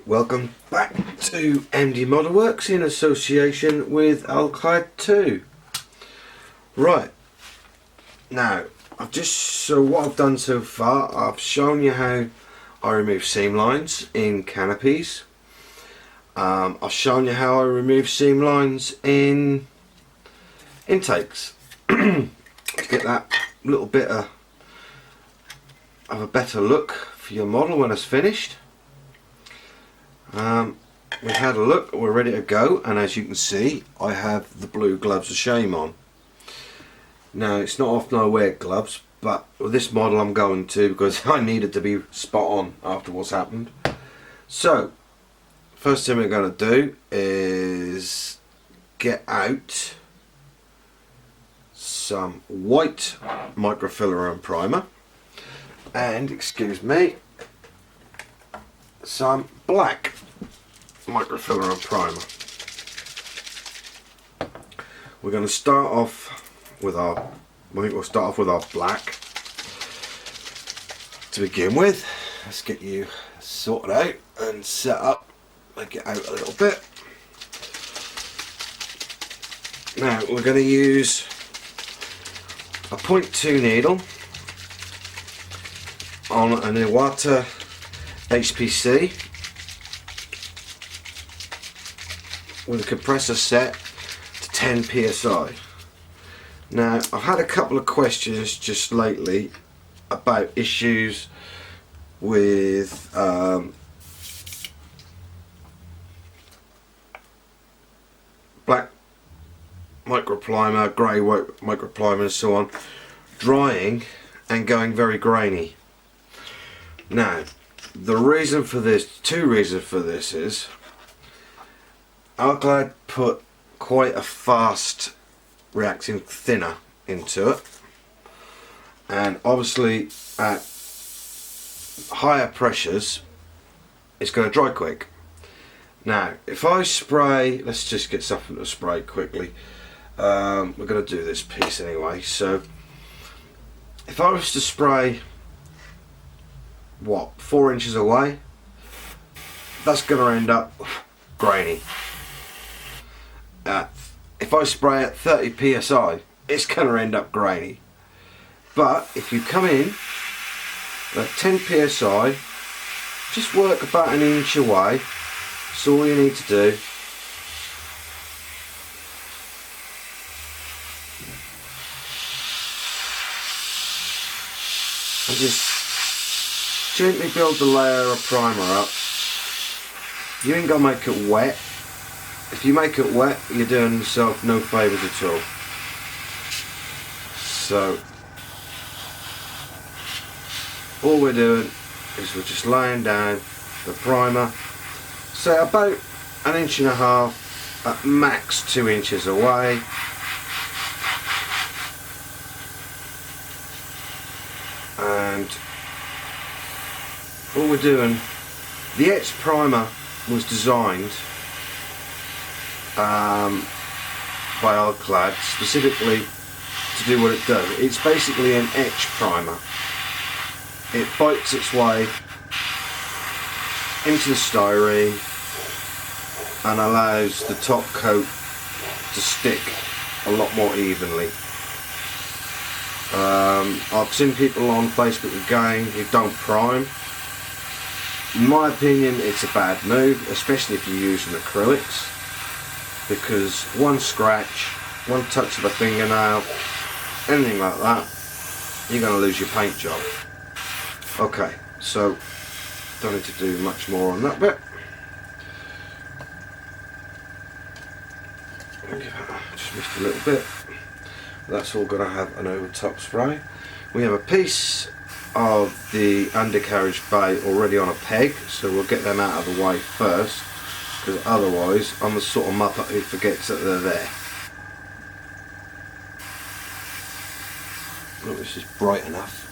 Welcome back to MD Model Works in association with Alclad 2. Right, now what I've done so far, I've shown you how I remove seam lines in canopies. I've shown you how I remove seam lines in intakes to get that little bit of a better look for your model when it's finished. We had a look, we're ready to go, and as you can see I have the blue gloves of shame on. Now it's not often I wear gloves, but with this model I'm going to, because I needed to be spot on after what's happened. So first thing we're going to do is get out some white microfiller and primer, and excuse me, some black microfiller and primer. We're going to start off with our, we'll start off with our black to begin with. Let's get you sorted out and set up, make it out a little bit. Now we're going to use a 0.2 needle on an Iwata HPC with a compressor set to 10 psi. Now I've had a couple of questions just lately about issues with black microprimer, grey microprimer and so on drying and going very grainy. Now the reason for this, two reasons for this is Alclad put quite a fast reacting thinner into it, and obviously at higher pressures it's going to dry quick. Now if I spray, let's just get something to spray quickly, we're going to do this piece anyway. So if I was to spray 4 inches away, that's going to end up grainy. If I spray at 30 psi, it's going to end up grainy. But if you come in at 10 psi, just work about an inch away. That's all you need to do. And just gently build the layer of primer up. You ain't got to make it wet. If you make it wet, you're doing yourself no favours at all. So all we're doing is we're just laying down the primer, so about an inch and a half, at max 2 inches away. And all we're doing, the etched primer was designed by Alclad specifically to do what it does. It's basically an etch primer. It bites its way into the styrene and allows the top coat to stick a lot more evenly. I've seen people on Facebook again who don't prime. In my opinion, it's a bad move, especially if you're using acrylics, because one scratch, one touch of a fingernail, anything like that, you're going to lose your paint job. Okay, so don't need to do much more on that bit. Just missed a little bit. That's all going to have an over top spray. We have a piece of the undercarriage bay already on a peg, so we'll get them out of the way first, because otherwise I'm the sort of muppet who forgets that they're there. Look, this is bright enough.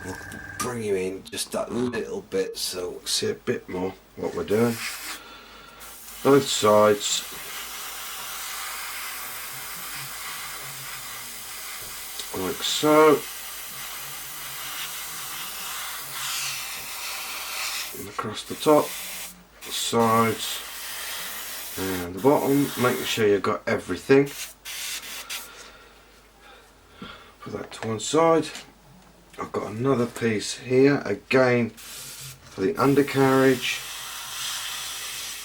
We'll bring you in just that little bit so we'll see a bit more what we're doing. Both sides. Like so. And across the top. the sides and the bottom, making sure you've got everything. Put that to one side. I've got another piece here again for the undercarriage,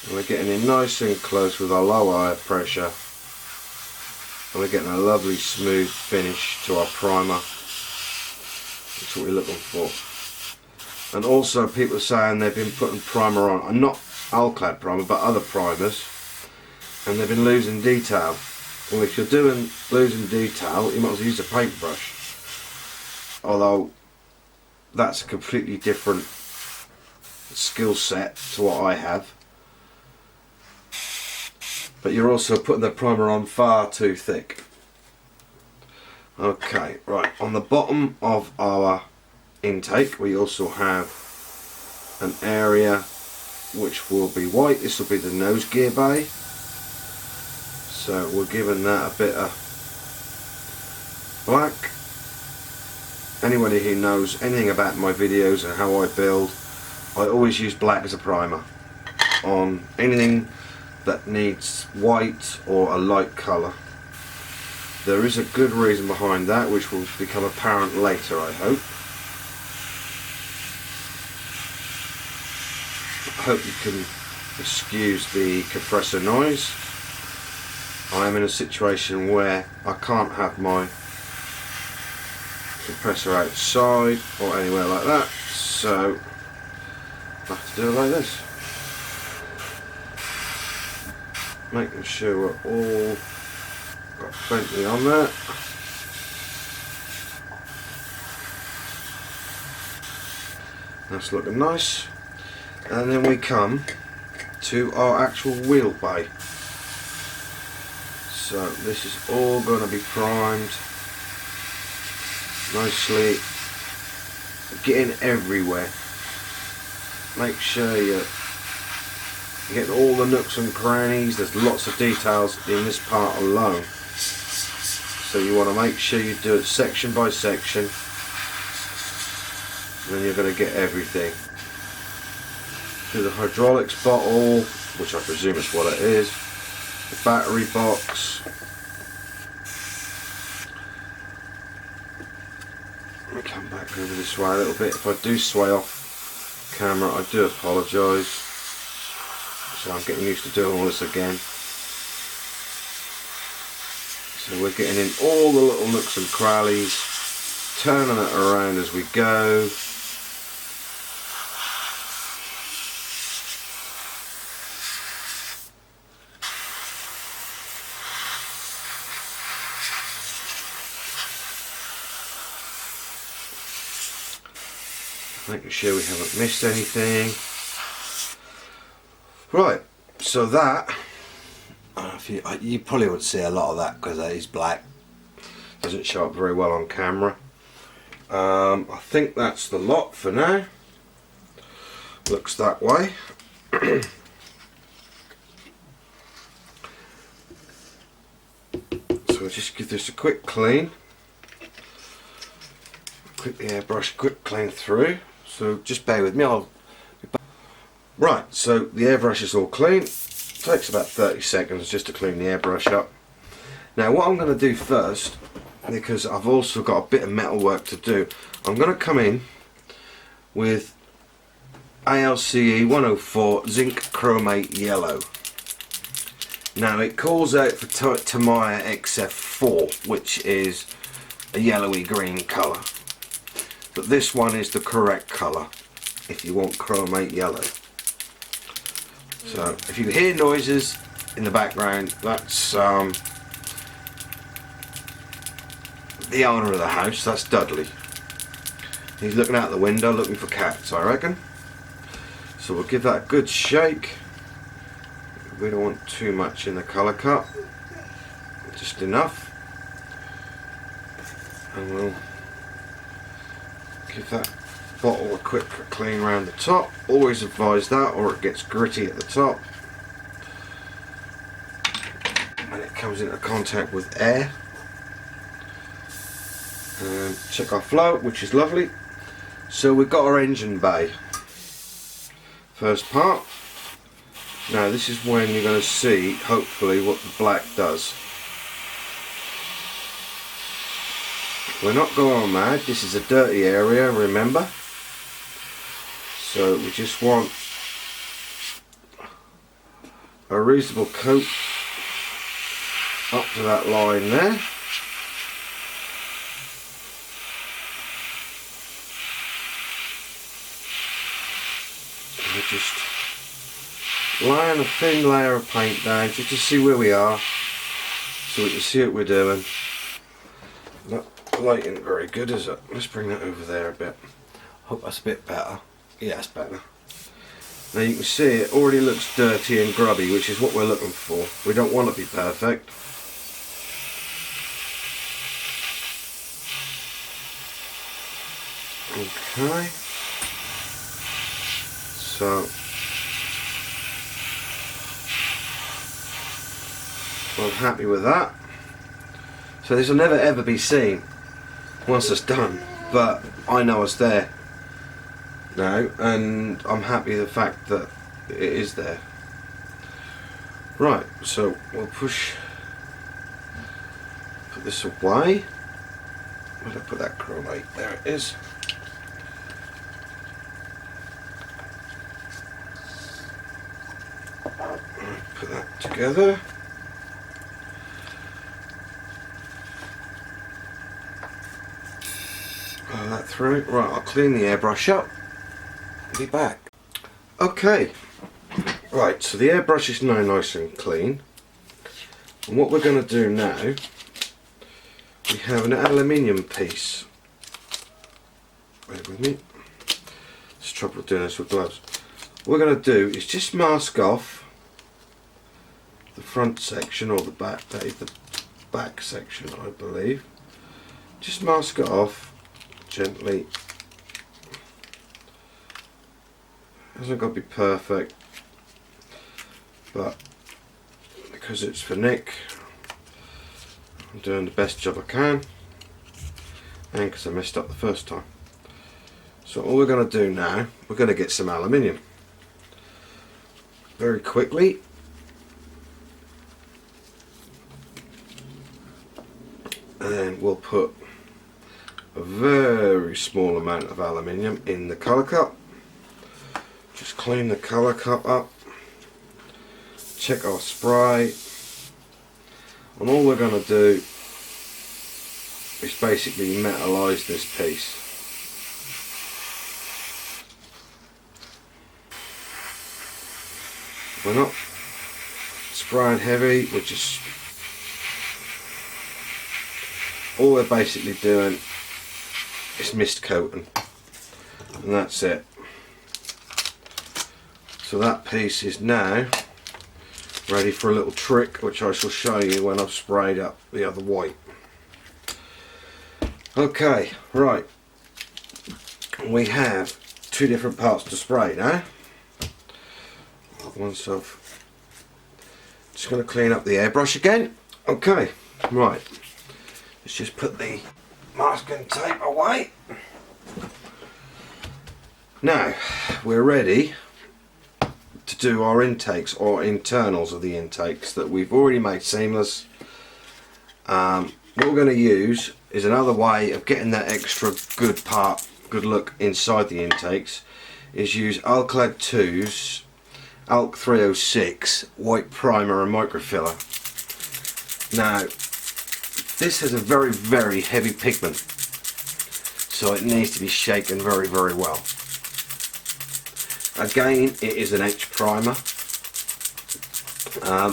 and we're getting in nice and close with our low air pressure, and we're getting a lovely smooth finish to our primer. That's what we're looking for. And also, people are saying they've been putting primer on, not Alclad primer but other primers, and they've been losing detail. Well, if you're doing losing detail, you might as well use a paintbrush. Although that's a completely different skill set to what I have. But you're also putting the primer on far too thick. Okay, right, on the bottom of our intake we also have an area which will be white. This will be the nose gear bay. So we're giving that a bit of black. Anybody who knows anything about my videos and how I build, I always use black as a primer on anything that needs white or a light colour. There is a good reason behind that which will become apparent later, I hope. I hope you can excuse the compressor noise. I am in a situation where I can't have my compressor outside or anywhere like that, so I have to do it like this. Making sure we're all got plenty on there. That's looking nice. And then we come to our actual wheel bay. So this is all going to be primed nicely, getting everywhere. Make sure you get all the nooks and crannies. There's lots of details in this part alone, so you want to make sure you do it section by section, and then you're going to get everything. Do the hydraulics bottle, which I presume is what it is, the battery box. Let me come back over this way a little bit. If I do sway off camera, I do apologise. So I'm getting used to doing all this again. So we're getting in all the little nooks and crannies, turning it around as we go. Making sure we haven't missed anything. Right, so that, you probably would see a lot of that because that is black. Doesn't show up very well on camera. I think that's the lot for now. Looks that way. So we'll just give this a quick clean. Quick the airbrush, quick clean through. So just bear with me. Right, so the airbrush is all clean. Takes about 30 seconds just to clean the airbrush up. Now what I'm going to do first, because I've also got a bit of metal work to do, I'm going to come in with ALCE 104 Zinc Chromate Yellow. Now it calls out for Tamiya XF4, which is a yellowy green colour. But this one is the correct colour if you want chromate yellow. So if you hear noises in the background, that's the owner of the house, that's Dudley. He's looking out the window looking for cats, I reckon. So we'll give that a good shake. We don't want too much in the colour cut, just enough. And we'll give that bottle a quick clean around the top. Always advise that or it gets gritty at the top and it comes into contact with air. And check our flow, which is lovely. So we've got our engine bay. First part, Now this is when you're going to see, hopefully, what the black does. We're not going mad, this is a dirty area, remember? So we just want a reasonable coat up to that line there. And we're just laying a thin layer of paint down just to see where we are, so we can see what we're doing. That light isn't very good, is it? Let's bring that over there a bit. Hope that's a bit better. Yeah, it's better. Now you can see it already looks dirty and grubby, which is what we're looking for. We don't want to be perfect. Okay. So I'm happy with that. So this will never ever be seen once it's done, but I know it's there now, and I'm happy the fact that it is there. Right, so we'll put this away. Where did I put that chromate? There it is. Put that together. Follow that through. Right, I'll clean the airbrush up. Be back. Okay. Right, so the airbrush is now nice and clean. And what we're going to do now, we have an aluminium piece. Bear with me. It's trouble doing this with gloves. What we're going to do is just mask off the front section, or the back, that is the back section I believe. Just mask it off gently. Hasn't got to be perfect, but because it's for Nick, I'm doing the best job I can, and because I messed up the first time. So all we're going to do now, we're going to get some aluminium very quickly. And then we'll put a very small amount of aluminium in the colour cup. Just clean the colour cup up, check our spray, and all we're going to do is basically metallise this piece. We're not spraying heavy, we're just, all we're basically doing is mist coating, and that's it. So that piece is now ready for a little trick, which I shall show you when I've sprayed up the other white. Okay, right, we have two different parts to spray now. Once I've just going to clean up the airbrush again. Okay, right, let's just put the masking tape away. Now we're ready to do our intakes, or internals of the intakes that we've already made seamless. What we're going to use is another way of getting that extra good look inside the intakes, is use Alclad 2's Alc 306 white primer and microfiller. Now this has a very, very heavy pigment, so it needs to be shaken very, very well. Again, it is an H primer.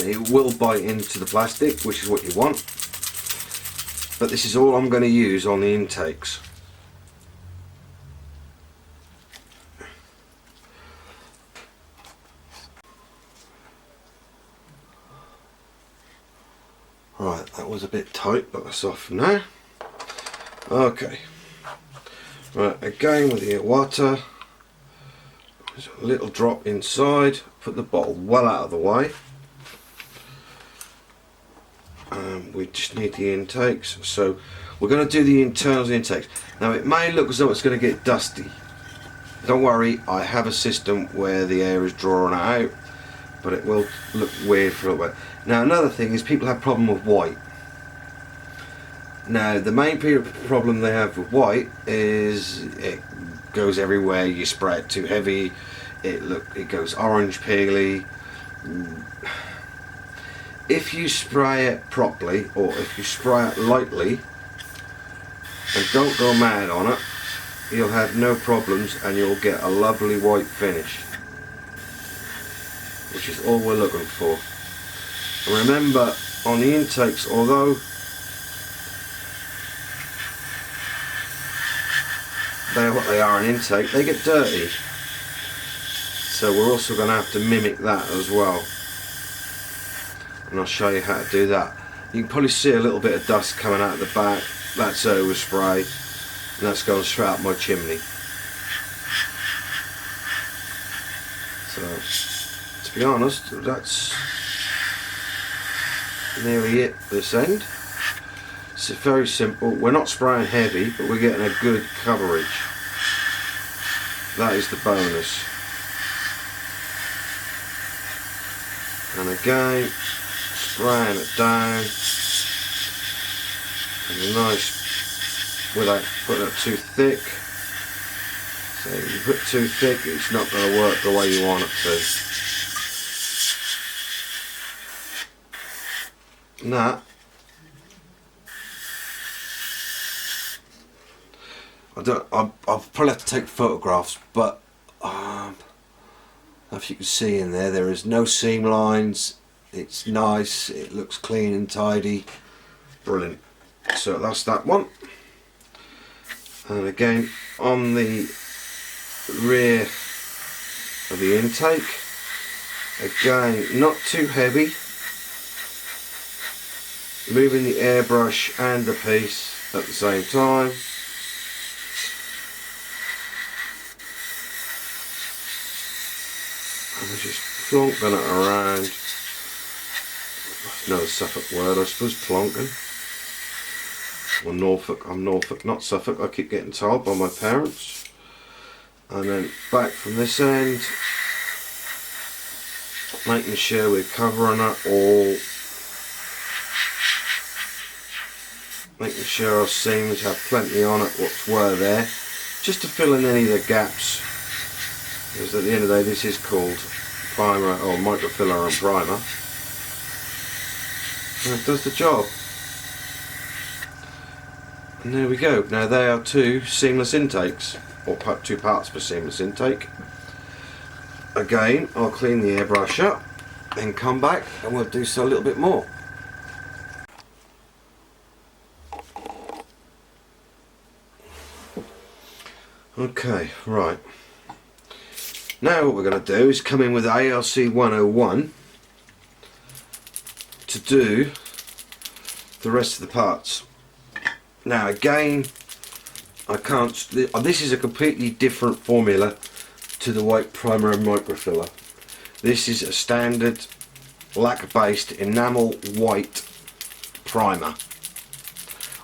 It will bite into the plastic, which is what you want, but this is all I'm going to use on the intakes. Right, that was a bit tight, but that's off now. Okay, right, again with the water, there's a little drop inside, put the bottle well out of the way. We just need the intakes, so we're going to do the internals intakes. Now it may look as though it's going to get dusty. Don't worry, I have a system where the air is drawn out, but it will look weird for a little bit. Now another thing is people have problem with white. Now the main problem they have with white is it goes everywhere. You spray it too heavy, it goes orange peely. If you spray it properly, or if you spray it lightly and don't go mad on it, you'll have no problems and you'll get a lovely white finish, which is all we're looking for. And remember, on the intakes, although they are what they are, an intake, they get dirty, so we're also going to have to mimic that as well, and I'll show you how to do that. You can probably see a little bit of dust coming out of the back. That's overspray, and that's going straight up my chimney. So to be honest, that's nearly it this end. It's very simple. We're not spraying heavy, but we're getting a good coverage. That is the bonus. And again, spraying it down, and a nice, without putting it too thick. So if you put too thick, it's not going to work the way you want it to. Nah. I'll probably have to take photographs, but if you can see in there is no seam lines. It's nice, it looks clean and tidy. Brilliant. So that's that one. And again, on the rear of the intake, again, not too heavy, moving the airbrush and the piece at the same time. And we're just plonking it around. Another Suffolk word, I suppose, plonking. Or Norfolk, I'm Norfolk, not Suffolk, I keep getting told by my parents. And then back from this end, making sure we're covering it all, making sure our seams have plenty on it, what's were there, just to fill in any of the gaps, because at the end of the day this is called primer or microfiller and primer, and it does the job. And there we go. Now they are two seamless intakes, or two parts per seamless intake. Again, I'll clean the airbrush up, then come back and we'll do so a little bit more. Okay, right. Now what we're going to do is come in with ALC 101 to do the rest of the parts. Now again, I can't, this is a completely different formula to the white primer and microfiller. This is a standard lacquer based enamel white primer.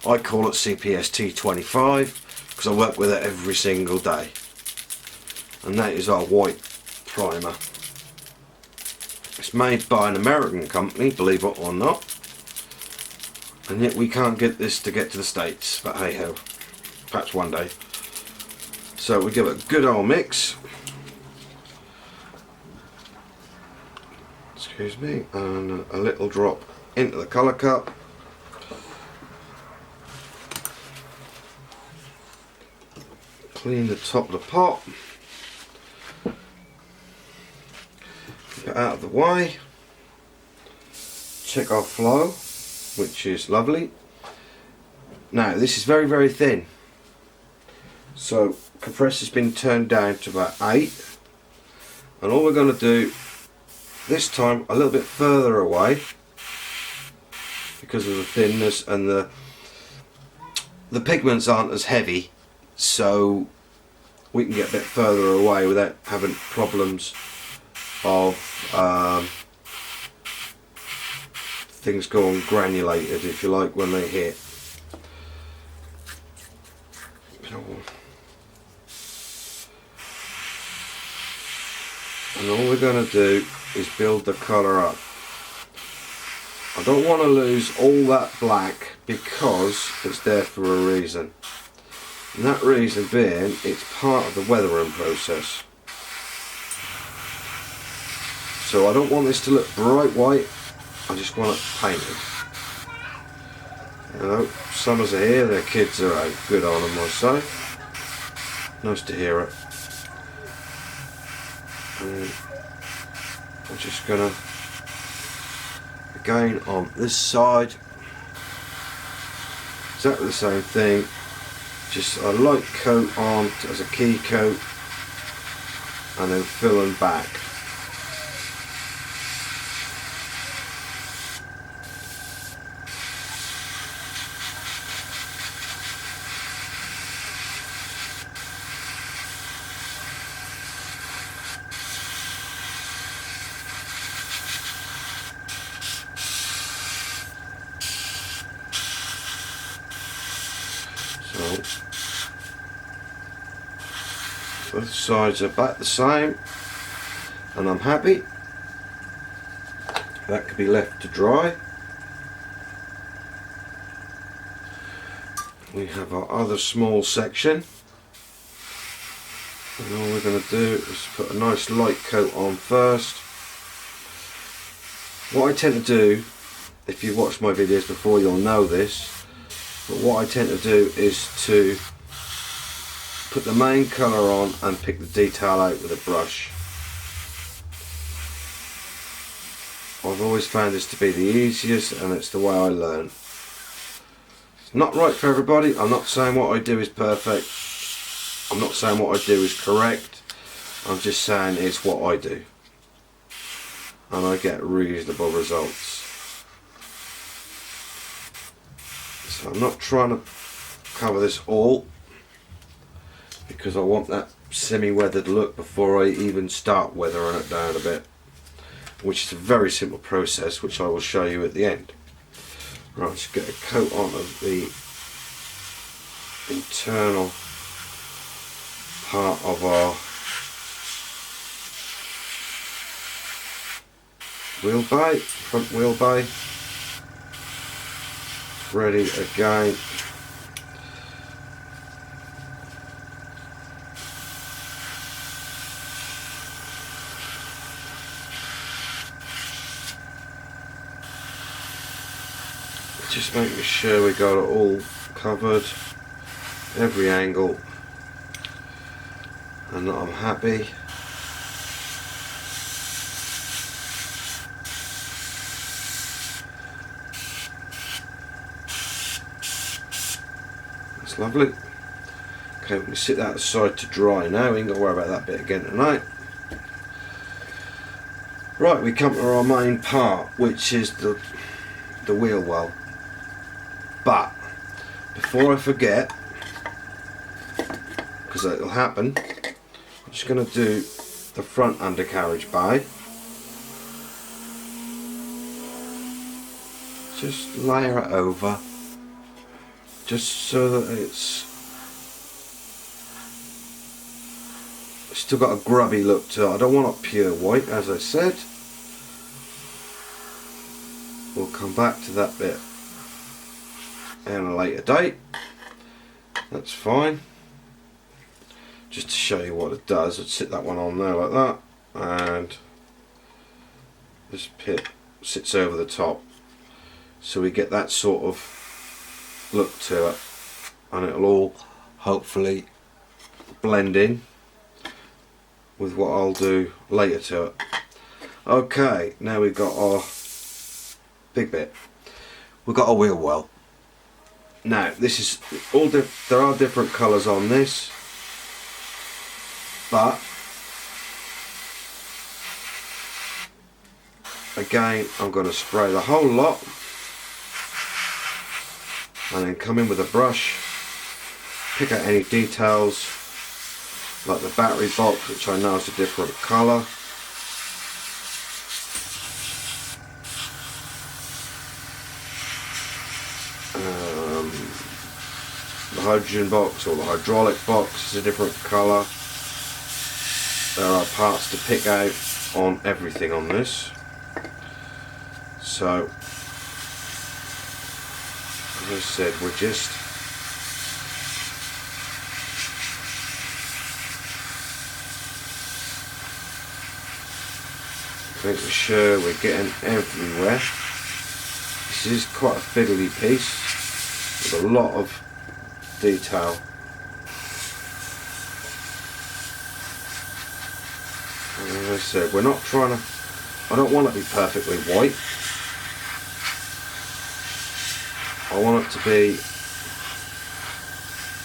I call it Pt5 because I work with it every single day, and that is our white primer. It's made by an American company, believe it or not, and yet we can't get this to get to the States, but hey ho, perhaps one day. So we give it a good old mix, excuse me, and a little drop into the colour cup. Clean the top of the pot, get it out of the way, check our flow, which is lovely. Now this is very, very thin, so compressor's been turned down to about 8, and all we're going to do this time a little bit further away because of the thinness, and the pigments aren't as heavy, so we can get a bit further away without having problems of things going granulated, if you like, when they hit. And all we're going to do is build the colour up. I don't want to lose all that black because it's there for a reason. And that reason being, it's part of the weathering process. So I don't want this to look bright white, I just want it painted. You know, summers are here, their kids are out, good on them I say. Nice to hear it. And I'm just gonna, again on this side, exactly the same thing, just a light coat on as a key coat and then filling back. So both sides are about the same, and I'm happy. That could be left to dry. We have our other small section, and all we're going to do is put a nice light coat on first. What I tend to do, if you've watched my videos before you'll know this, but what I tend to do is to put the main colour on and pick the detail out with a brush. I've always found this to be the easiest, and it's the way I learn. It's not right for everybody. I'm not saying what I do is perfect. I'm not saying what I do is correct. I'm just saying it's what I do. And I get reasonable results. So I'm not trying to cover this all, because I want that semi-weathered look before I even start weathering it down a bit, which is a very simple process which I will show you at the end. Right, let's get a coat on of the internal part of our wheel bay, front wheel bay. Ready again. Just making sure we got it all covered, every angle, and that I'm happy. That's lovely. Okay, we can sit that aside to dry now. We ain't got to worry about that bit again tonight. Right, we come to our main part, which is the wheel well. But before I forget, because it'll happen, I'm just going to do the front undercarriage bay. Just layer it over, just so that it's still got a grubby look to it. I don't want it pure white, as I said. We'll come back to that bit at a later date. That's fine. Just to show you what it does, I'd sit that one on there like that, and this pit sits over the top, so we get that sort of look to it, and it'll all hopefully blend in with what I'll do later to it. Okay, now we've got our big bit. We've got our wheel well. Now this is all there are different colours on this, but again I'm going to spray the whole lot and then come in with a brush, pick out any details like the battery box, which I know is a different colour. The hydrogen box or the hydraulic box is a different colour. There are parts to pick out. on everything on this. So as I said, we're just making sure we're getting everywhere. This is quite a fiddly piece with a lot of detail. And as I said, we're not trying to, I don't want it to be perfectly white. I want it to be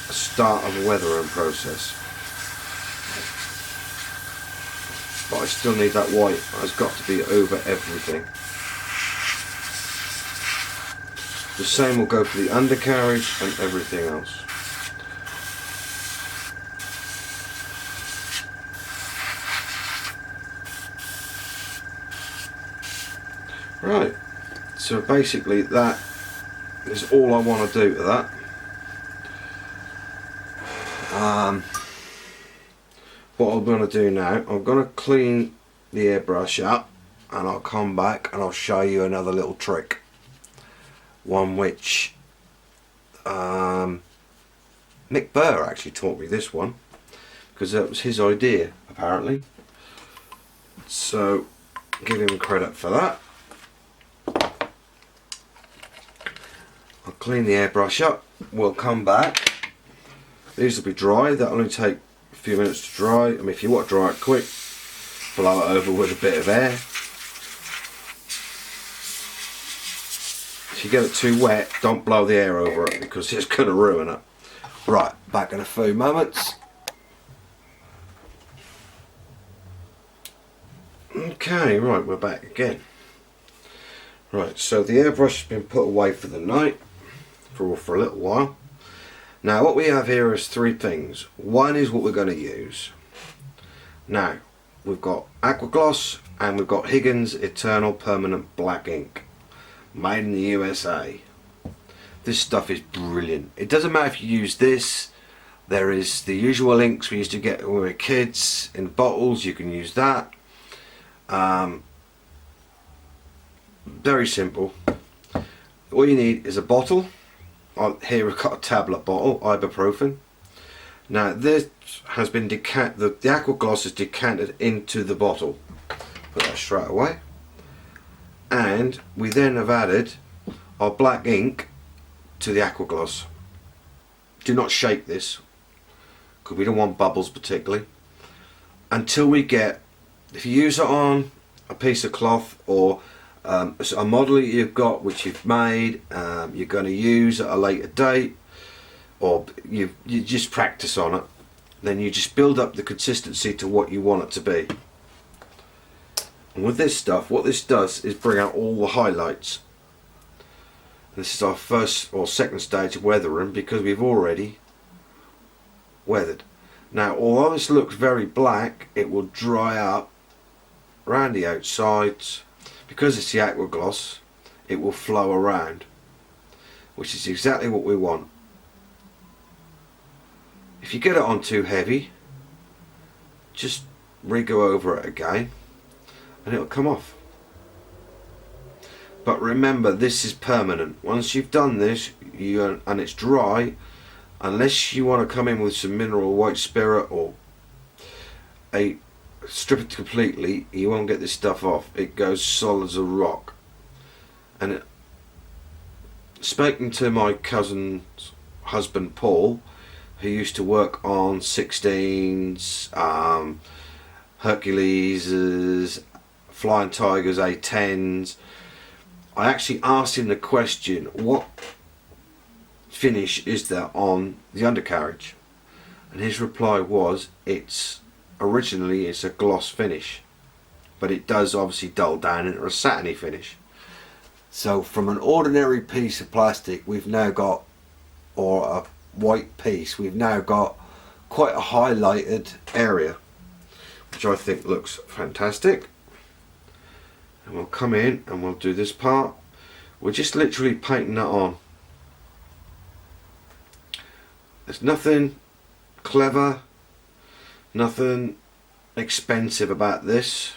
a start of a weathering process. But I still need that white, has got to be over everything. The same will go for the undercarriage and everything else. Right, so basically that is all I want to do to that. What I'm going to do now, I'm going to clean the airbrush up and I'll come back and I'll show you another little trick. One which Nick Burr actually taught me this one, because that was his idea apparently. So give him credit for that. I'll clean the airbrush up, we'll come back. These will be dry, that'll only take a few minutes to dry. I mean, if you want to dry it quick, blow it over with a bit of air. If you get it too wet, don't blow the air over it because it's going to ruin it. Right, back in a few moments. Okay, right, we're back again. Right, so the airbrush has been put away for the night, for a little while. Now what we have here is three things. One is what we're going to use. Now, we've got Aqua Gloss and we've got Higgins Eternal Permanent Black Ink. Made in the USA. This stuff is brilliant. It doesn't matter if you use this. There is the usual inks we used to get when we were kids in bottles. You can use that. Very simple. All you need is a bottle. Here we've got a tablet bottle, ibuprofen. Now this has been decanted. The Aqua Gloss is decanted into the bottle. Put that straight away. And we then have added our black ink to the Aqua Gloss. Do not shake this because we don't want bubbles particularly until we get, if you use it on a piece of cloth or a model that you've got which you've made, you're going to use at a later date, or you just practice on it, then you just build up the consistency to what you want it to be. And with this stuff, what this does is bring out all the highlights. This is our first or second stage of weathering because we've already weathered. Now although this looks very black, it will dry up around the outsides. Because it's the Aqua Gloss, it will flow around, which is exactly what we want. If you get it on too heavy, just re-go over it again and it'll come off. But remember, this is permanent. Once you've done this and it's dry, unless you want to come in with some mineral white spirit or strip it completely, you won't get this stuff off. It goes solid as a rock. And speaking to my cousin's husband Paul, who used to work on 16s, Hercules, Flying Tigers, A10s, I actually asked him the question, what finish is there on the undercarriage? And his reply was, originally it's a gloss finish, but it does obviously dull down into a satiny finish. So from an ordinary piece of plastic we've now got, or a white piece, we've now got quite a highlighted area, which I think looks fantastic. And we'll come in and we'll do this part. We're just literally painting that on. There's nothing clever, nothing expensive about this.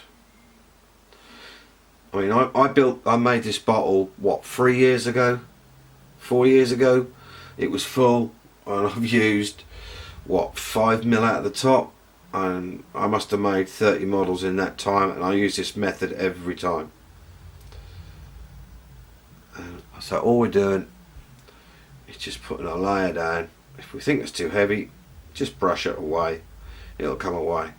I mean, I made this bottle, what, 3 years ago? 4 years ago? It was full, and I've used, what, 5 mil out of the top, and I must have made 30 models in that time, and I use this method every time. And so all we're doing is just putting a layer down. If we think it's too heavy, just brush it away, it'll come away.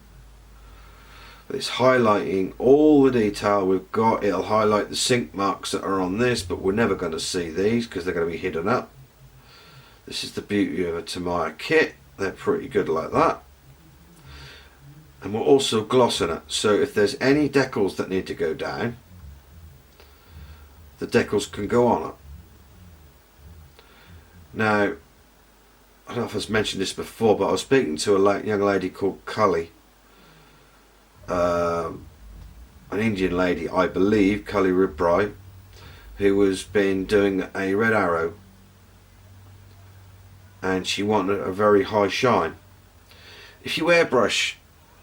But it's highlighting all the detail we've got. It'll highlight the sink marks that are on this, but we're never going to see these because they're going to be hidden up. This is the beauty of a Tamiya kit. They're pretty good like that. And we're also glossing it, so if there's any decals that need to go down, the decals can go on it. Now, I don't know if I've mentioned this before, but I was speaking to a young lady called Cully, an Indian lady, I believe, Cully Ribrai, who has been doing a red arrow, and she wanted a very high shine. If you airbrush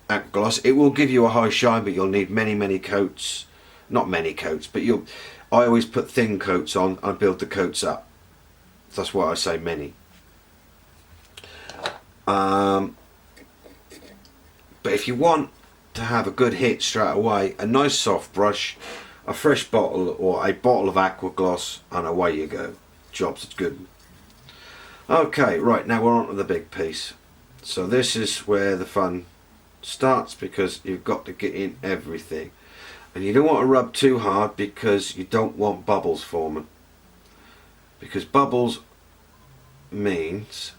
aqua gloss, it will give you a high shine, but you'll need many coats. Not many coats, but I always put thin coats on and build the coats up. That's why I say many. But if you want to have a good hit straight away, a nice soft brush, a fresh bottle or a bottle of aqua gloss, and away you go. Job's good. Okay, right, now we're on to the big piece. So this is where the fun starts, because you've got to get in everything. And you don't want to rub too hard because you don't want bubbles forming. Because bubbles means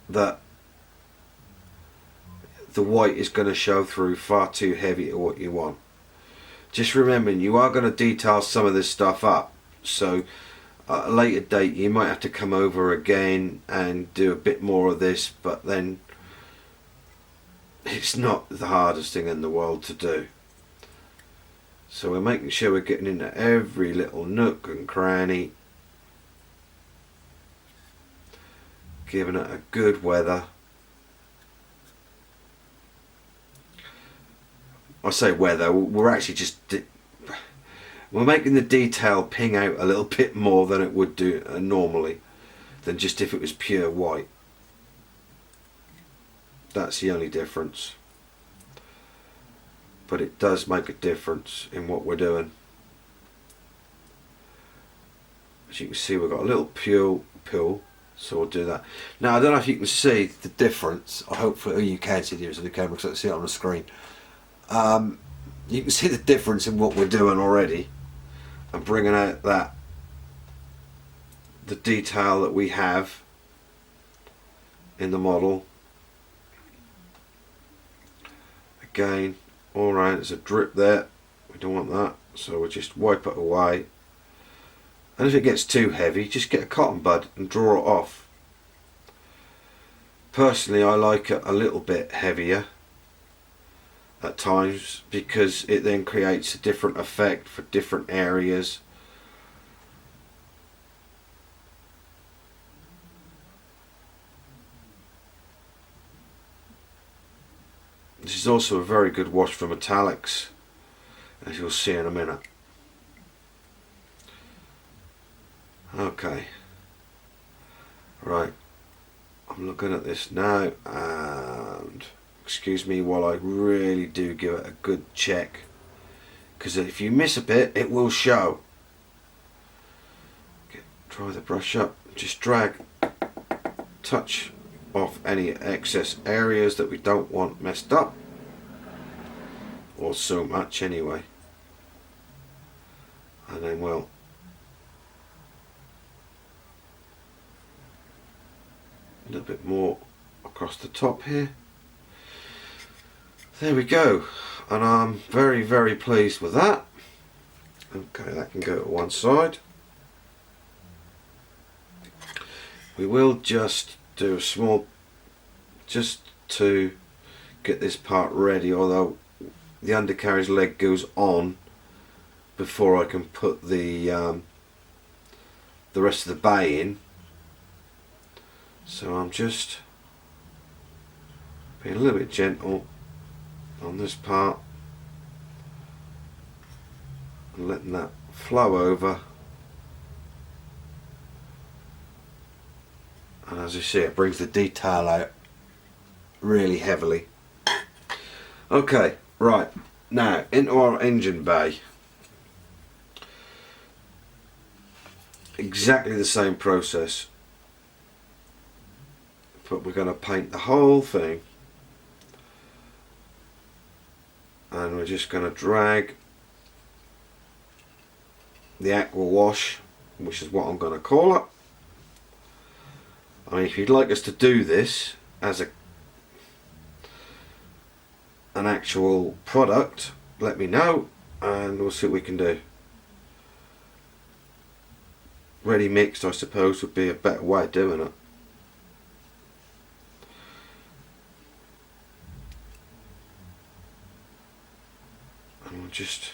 that the white is going to show through far too heavy to what you want. Just remembering, you are going to detail some of this stuff up, so at a later date you might have to come over again and do a bit more of this, but then it's not the hardest thing in the world to do. So we're making sure we're getting into every little nook and cranny, giving it a good weather. I say weather, we're actually just we're making the detail ping out a little bit more than it would do normally, than just if it was pure white. That's the only difference. But it does make a difference in what we're doing. As you can see, we've got a little pill, so we'll do that. Now, I don't know if you can see the difference. Hopefully you can see the difference on the camera because I can see it on the screen. You can see the difference in what we're doing already, and bringing out the detail that we have in the model. Again, alright, there's a drip there, we don't want that, so we'll just wipe it away. And if it gets too heavy, just get a cotton bud and draw it off. Personally, I like it a little bit heavier at times, because it then creates a different effect for different areas. This is also a very good wash for metallics, as you'll see in a minute. Okay, right, I'm looking at this now, and excuse me while I really do give it a good check, because if you miss a bit it will show. Dry the brush up, just drag, touch off any excess areas that we don't want messed up, or so much anyway, and then we'll a little bit more across the top here. There we go, and I'm very pleased with that. Okay, that can go to one side. We will just do a small, just to get this part ready, although the undercarriage leg goes on before I can put the rest of the bay in. So I'm just being a little bit gentle on this part. and letting that flow over. And as you see, it brings the detail out really heavily. Okay, right, now into our engine bay. Exactly the same process, but we're going to paint the whole thing, and we're just going to drag the aqua wash, which is what I'm going to call it. I mean, if you'd like us to do this as an actual product, let me know and we'll see what we can do. Ready mixed, I suppose, would be a better way of doing it. And we'll just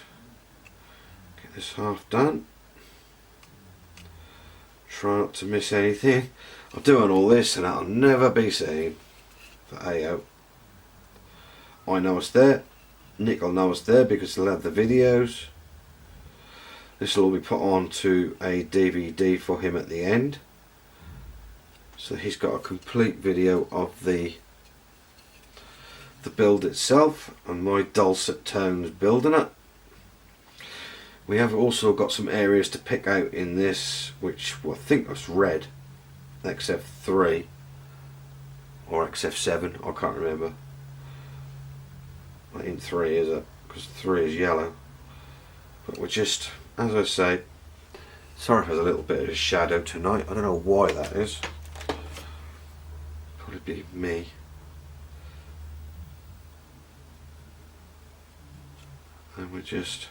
get this half done. Try not to miss anything. I'm doing all this and that'll never be seen for AO. I know it's there, Nick will know it's there because he'll have the videos. This will all be put on to a DVD for him at the end, so he's got a complete video of the build itself and my dulcet tones building it. We have also got some areas to pick out in this, which I think was red, XF3 or XF7, I can't remember. Not in 3 is it, because 3 is yellow. But we're just, as I say, sorry if there's a little bit of a shadow tonight, I don't know why that is. Probably be me. And we're just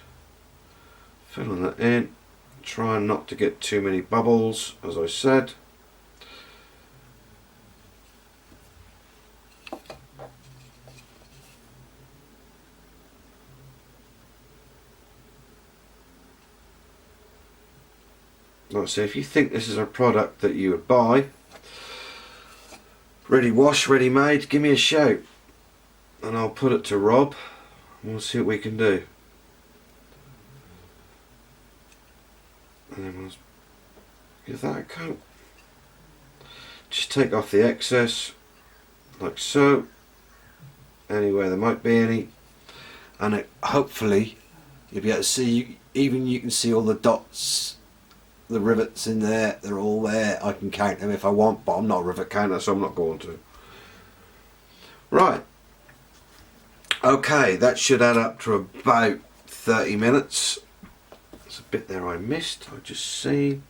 filling that in, trying not to get too many bubbles, as I said. Like I say, if you think this is a product that you would buy, ready wash, ready made, give me a shout and I'll put it to Rob and we'll see what we can do. And then we'll give that a coat. Just take off the excess, like so, anywhere there might be any, and it, hopefully you'll be able to see, even you can see all the dots, the rivets in there, they're all there. I can count them if I want, but I'm not a rivet counter, so I'm not going to. Right, okay, that should add up to about 30 minutes. There's a bit there I missed, I've just seen.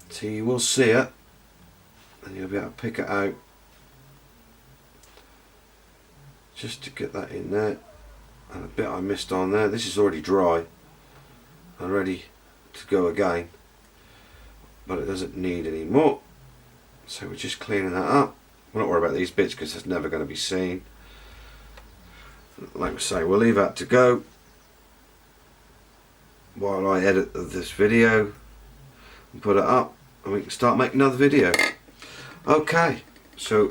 So you will see it, and you'll be able to pick it out. Just to get that in there, and a bit I missed on there. This is already dry and ready to go again, but it doesn't need any more, so we're just cleaning that up. We're not worried about these bits because it's never going to be seen. Like we say, we'll leave that to go while I edit this video and put it up, and we can start making another video. Okay, so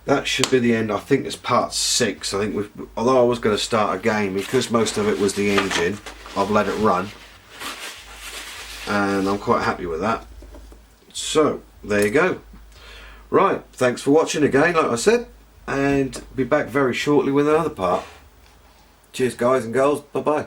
that should be the end. I think it's part 6. I think we've, although I was going to start again, because most of it was the engine, I've let it run and I'm quite happy with that. So there you go. Right, thanks for watching again, like I said, and be back very shortly with another part. Cheers guys and girls, bye bye.